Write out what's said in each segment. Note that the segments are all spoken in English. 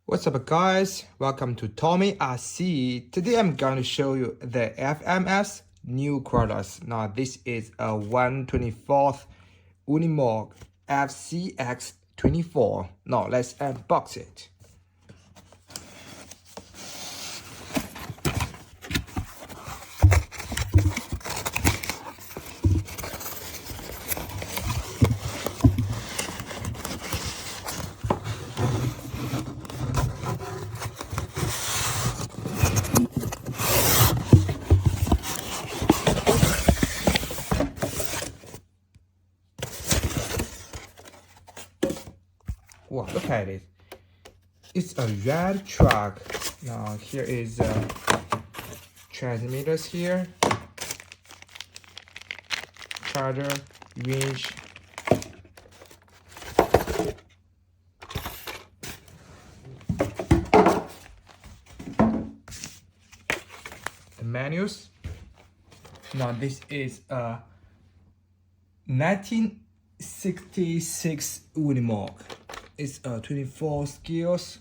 What's up guys, welcome to Tommy RC. Today I'm going to show you the FMS new products. Now this is a 1/24th Unimog FCX24. Now let's unbox it. Wow, look at it. It's a red truck. Now here is transmitters here, charger, winch, the menus. Now this is a 1966 Unimog. It's 24 skills.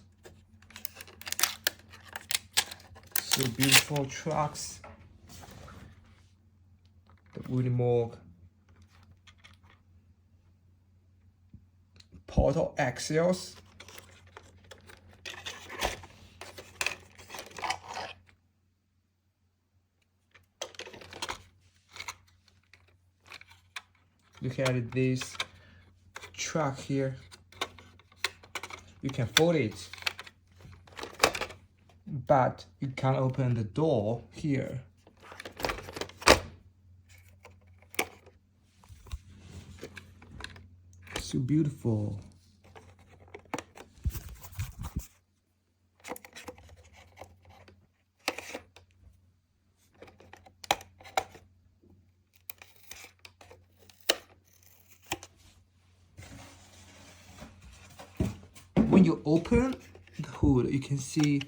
So beautiful trucks. The Unimog portal axles. Look at this truck here. You can fold it, but you can't open the door here. So beautiful. When you open the hood, you can see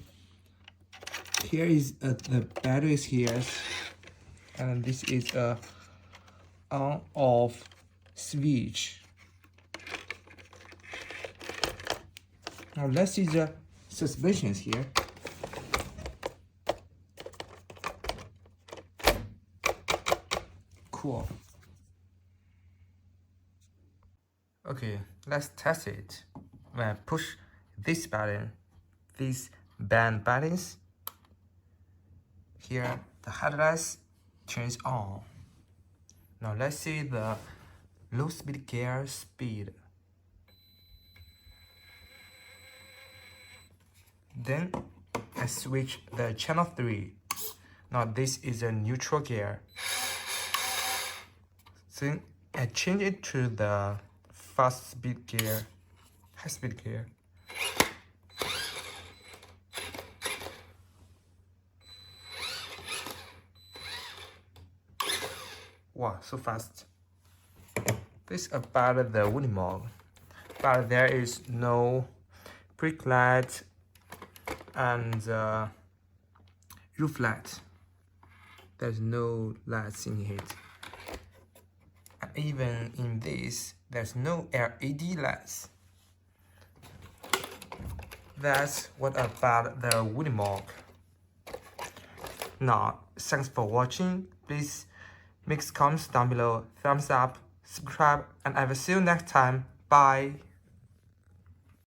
here is the batteries here, and this is a on-off switch. Now let's see the suspensions here. Cool. Okay, let's test it. When I push this button, these band buttons, here the headlights turns on. Now let's see the low speed gear speed. Then I switch the channel 3. Now this is a neutral gear. Then I change it to the fast speed gear, high speed gear. Wow, so fast. This is about the Unimog, but there is no brake light and roof light. There's no lights in it. And even in this, there's no LED lights. That's what about the Unimog. Now, thanks for watching. Please make comments down below, thumbs up, subscribe, and I will see you next time. Bye.